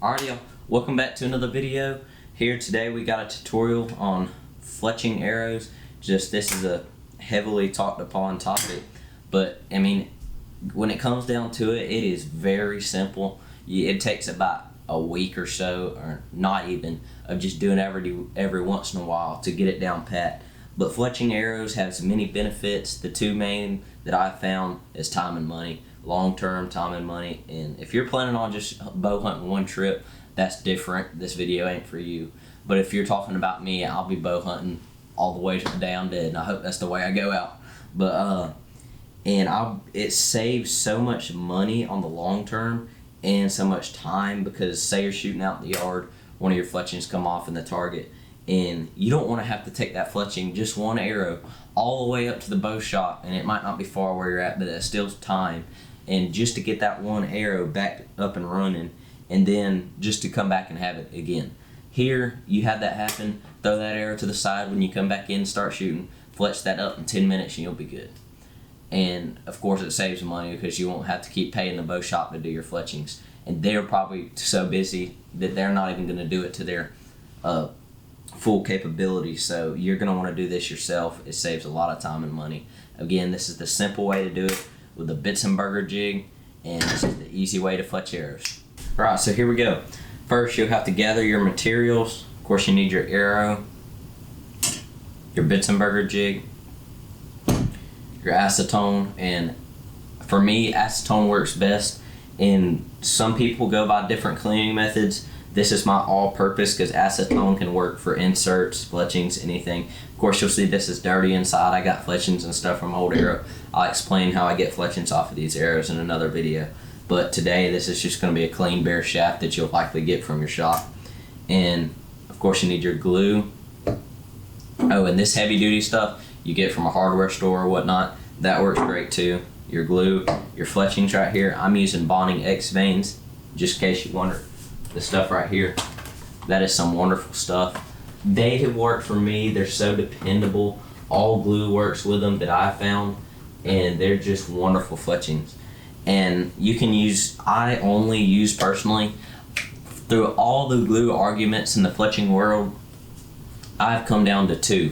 Alright y'all, welcome back to another video. Here today we got a tutorial on fletching arrows. This is a heavily talked upon topic, but I mean, when it comes down to it, it is very simple. It takes about a week or so, or not even, of just doing every once in a while to get it down pat. But fletching arrows has many benefits. The two main that I found is time and money. Long-term time and money. And if you're planning on just bow hunting one trip, that's different. This video ain't for you. But if you're talking about me, I'll be bow hunting all the way to the day I'm dead, and I hope that's the way I go out. But it saves so much money on the long term and so much time, because say you're shooting out in the yard, one of your fletchings come off in the target, and you don't want to have to take that fletching, just one arrow, all the way up to the bow shop, and it might not be far where you're at, but that's still time. And just to get that one arrow back up and running, and then just to come back and have it again. Here, you have that happen, throw that arrow to the side when you come back in, start shooting, fletch that up in 10 minutes and you'll be good. And of course it saves money because you won't have to keep paying the bow shop to do your fletchings. And they're probably so busy that they're not even going to do it to their full capability. So you're going to want to do this yourself. It saves a lot of time and money. Again, this is the simple way to do it with the bitzen jig, and this is the easy way to fletch arrows. Alright, so here we go. First, you'll have to gather your materials. Of course, you need your arrow, your bitzen jig, your acetone, and for me, acetone works best. And some people go by different cleaning methods. This is my all-purpose because acetone can work for inserts, fletchings, anything. Of course, you'll see this is dirty inside. I got fletchings and stuff from old arrow. I'll explain how I get fletchings off of these arrows in another video. But today, this is just going to be a clean bare shaft that you'll likely get from your shop. And of course, you need your glue. Oh, and this heavy-duty stuff you get from a hardware store or whatnot, that works great too. Your glue, your fletchings right here. I'm using Bonding X veins, just in case you wonder. This stuff right here, that is some wonderful stuff. They have worked for me. They're so dependable. All glue works with them that I found, and they're just wonderful fletchings. And you can use, I only use personally, through all the glue arguments in the fletching world, I've come down to two,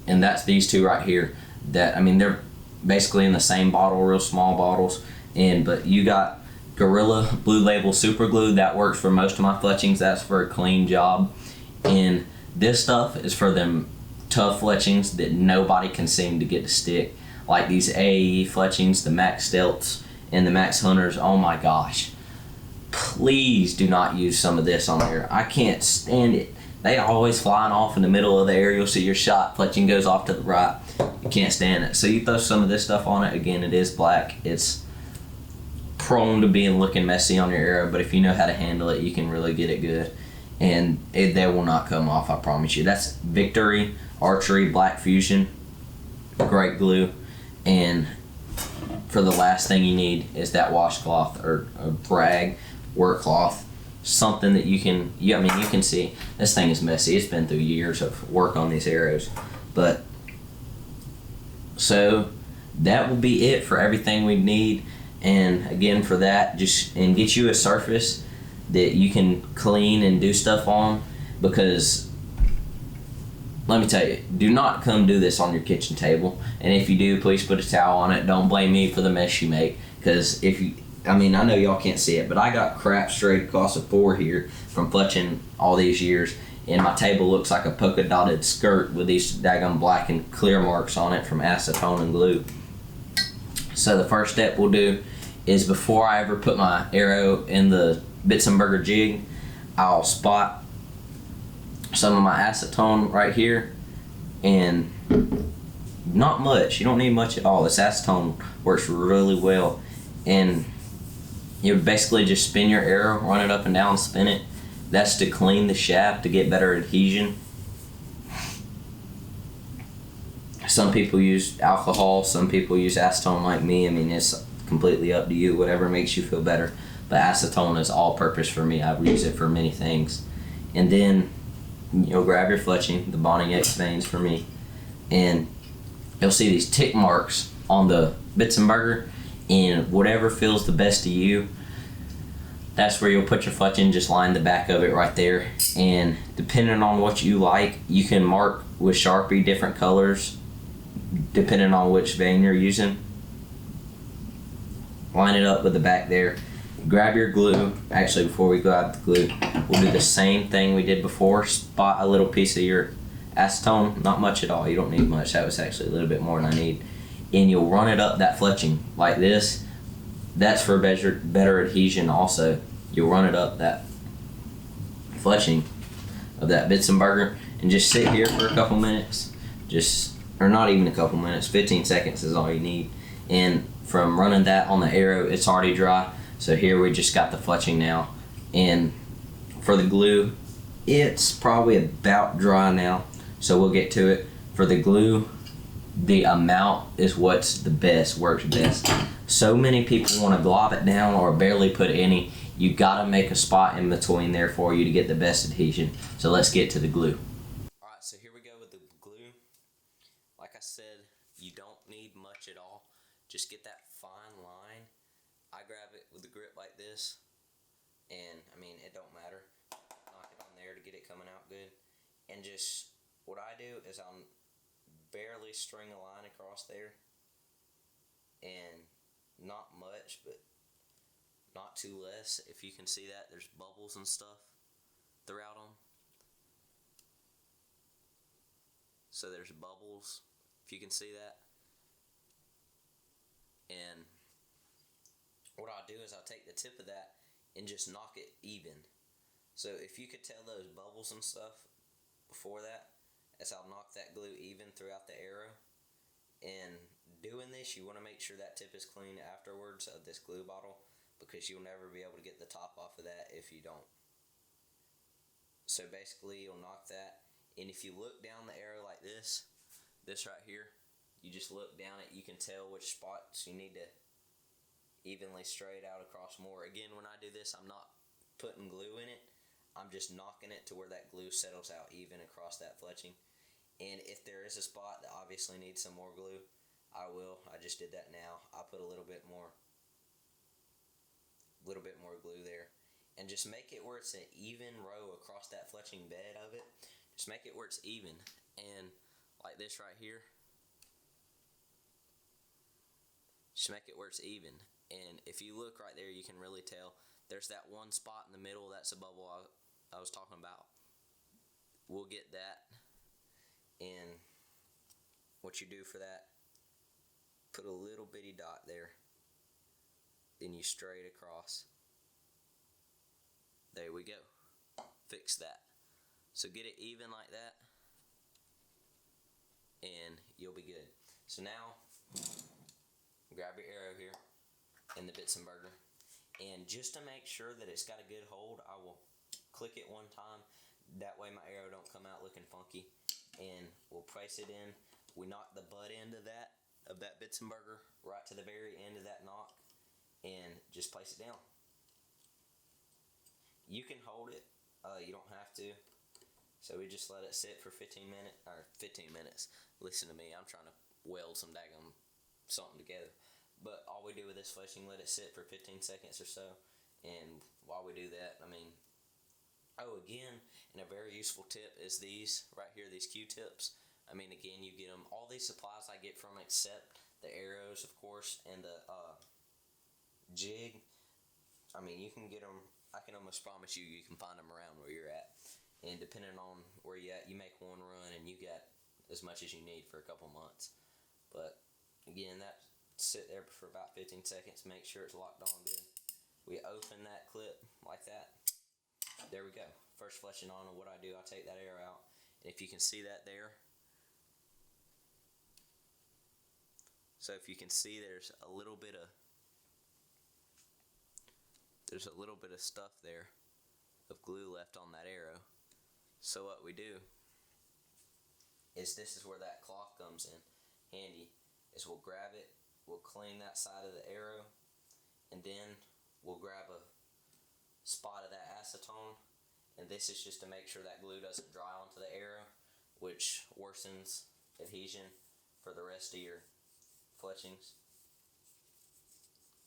and that's these two right here. That, I mean, they're basically in the same bottle, real small bottles, but you got Gorilla Blue Label Super Glue. That works for most of my fletchings. That's for a clean job. And this stuff is for them tough fletchings that nobody can seem to get to stick, like these AE fletchings, the Max Stelts and the Max Hunters. Oh my gosh, please do not use some of this on there. I can't stand it. They always flying off in the middle of the air. You'll see your shot, fletching goes off to the right. You can't stand it. So you throw some of this stuff on it. Again, it is black. It's prone to being looking messy on your arrow, but if you know how to handle it, you can really get it good, and they will not come off, I promise you. That's Victory Archery Black Fusion, great glue. And for the last thing you need is that washcloth or a rag, work cloth, something that you can, I mean, you can see this thing is messy. It's been through years of work on these arrows. But so that will be it for everything we need. And again, for that, just get you a surface that you can clean and do stuff on, because let me tell you, do not come do this on your kitchen table. And if you do, please put a towel on it. Don't blame me for the mess you make, because if you, I mean, I know y'all can't see it, but I got crap straight across the floor here from fletching all these years, and my table looks like a polka dotted skirt with these daggone black and clear marks on it from acetone and glue. So the first step we'll do is, before I ever put my arrow in the bitzen jig, I'll spot some of my acetone right here, and not much. You don't need much at all. This acetone works really well, and you basically just spin your arrow, run it up and down, spin it. That's to clean the shaft, to get better adhesion. Some people use alcohol, some people use acetone like me. I mean, it's completely up to you, whatever makes you feel better. But acetone is all purpose for me. I use it for many things. And then you'll grab your fletching, the Bonding X veins for me, and you'll see these tick marks on the bitzen, and whatever feels the best to you. that's where you'll put your fletching. Just line the back of it right there, and depending on what you like, you can mark with Sharpie different colors depending on which vein you're using. Line it up with the back there. Grab your glue. Actually, before we go out the glue, we'll do the same thing we did before. Spot a little piece of your acetone, not much at all, you don't need much, that was actually a little bit more than I need, and you'll run it up that fletching like this. That's for better adhesion also. You'll run it up that fletching of that Bitzenberger and just sit here for a couple minutes, or not even a couple minutes, 15 seconds is all you need. And from running that on the arrow, it's already dry, so here we just got the fletching now. And for the glue, it's probably about dry now, so we'll get to it. For the glue, the amount is what's the best, works best. So many people want to glob it down or barely put any. You gotta make a spot in between there for you to get the best adhesion. So let's get to the glue. Alright, so here we go with the glue. Like I said, you don't need much at all. Just get that fine line. I grab it with a grip like this, and I mean, it don't matter. Knock it on there to get it coming out good. And just, what I do is I'll barely string a line across there, and not much, but not too less. If you can see that, there's bubbles and stuff throughout them. So there's bubbles, if you can see that. And what I'll do is I'll take the tip of that and just knock it even. So if you could tell those bubbles and stuff before that, as I'll knock that glue even throughout the arrow. And doing this, you want to make sure that tip is clean afterwards of this glue bottle, because you'll never be able to get the top off of that if you don't. So basically, you'll knock that, and if you look down the arrow like this right here, you just look down it, you can tell which spots you need to evenly straight out across more. Again, when I do this, I'm not putting glue in it, I'm just knocking it to where that glue settles out even across that fletching. And if there is a spot that obviously needs some more glue, I will. I just did that now. I'll put a little bit more glue there, and just make it where it's an even row across that fletching bed of it. Just make it where it's even, and like this right here, just make it where it's even. And if you look right there, you can really tell there's that one spot in the middle, that's a bubble I was talking about. We'll get that, and what you do for that, put a little bitty dot there, then you straight across. There we go. Fix that. So get it even like that, and you'll be good. So now, grab your arrow here in the Bitzenberger, and just to make sure that it's got a good hold, I will click it one time. That way my arrow don't come out looking funky. And we'll place it in. We knock the butt end of that Bitzenberger right to the very end of that knock, and just place it down. You can hold it, you don't have to. So we just let it sit for 15 minutes. Listen to me, I'm trying to weld some daggum something together. But all we do with this fletching, let it sit for 15 seconds or so. And while we do that, I mean, again, and a very useful tip is these right here, these Q-tips. I mean, again, you get them, all these supplies I get from, except the arrows, of course, and the jig. I mean, you can get them, I can almost promise you, you can find them around where you're at. And depending on where you're at, you make one run and you got as much as you need for a couple months. But again, that sit there for about 15 seconds, make sure it's locked on good. We open that clip like that. There we go. First fletching on, and what I do, I take that arrow out, and if you can see that there, so if you can see, there's a little bit of stuff there of glue left on that arrow. So what we do is, this is where that cloth comes in handy, is we'll grab it, we'll clean that side of the arrow, and then we'll grab a spot of that acetone, and this is just to make sure that glue doesn't dry onto the arrow, which worsens adhesion for the rest of your fletchings.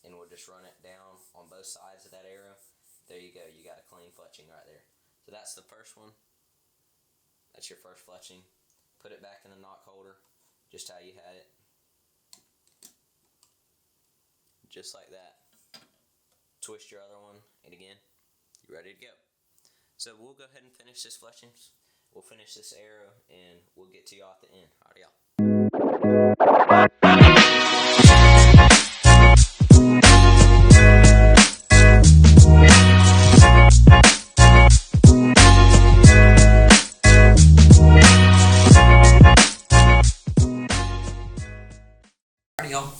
And we'll just run it down on both sides of that arrow, there you go. You got a clean fletching right there. So that's the first one. That's your first fletching. Put it back in the knock holder, just how you had it. Just like that. Twist your other one, and again, you're ready to go. So we'll go ahead and finish this fletching. We'll finish this arrow, and we'll get to y'all at the end. Alright, y'all.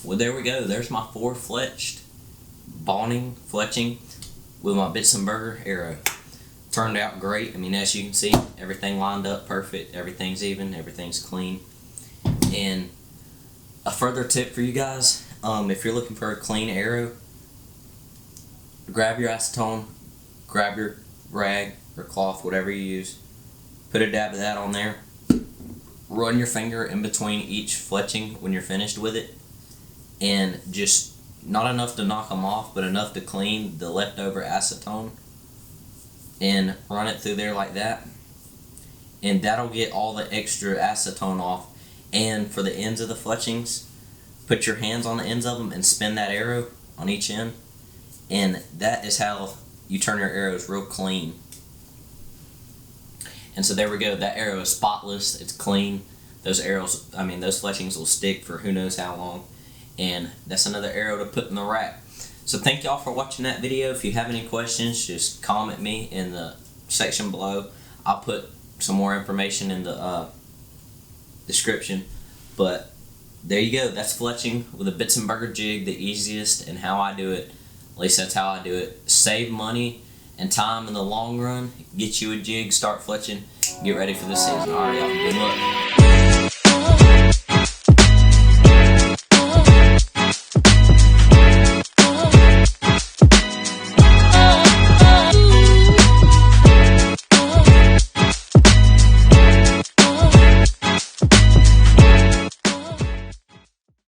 Well, there we go. There's my 4 fletched bonding fletching with my Bitzenberger arrow. Turned out great. I mean, as you can see, everything lined up perfect. Everything's even. Everything's clean. And a further tip for you guys, if you're looking for a clean arrow, grab your acetone, grab your rag or cloth, whatever you use. Put a dab of that on there. Run your finger in between each fletching when you're finished with it. And just not enough to knock them off, but enough to clean the leftover acetone, and run it through there like that, and that'll get all the extra acetone off. And for the ends of the fletchings, put your hands on the ends of them and spin that arrow on each end, and that is how you turn your arrows real clean. And so there we go. That arrow is spotless. It's clean. Those arrows, I mean, those fletchings will stick for who knows how long. And that's another arrow to put in the rack. So thank y'all for watching that video. If you have any questions, just comment me in the section below. I'll put some more information in the description. But there you go. That's fletching with a Bitzenberger jig, the easiest, and how I do it. At least that's how I do it. Save money and time in the long run. Get you a jig, start fletching, get ready for the season. Alright, y'all. Good luck.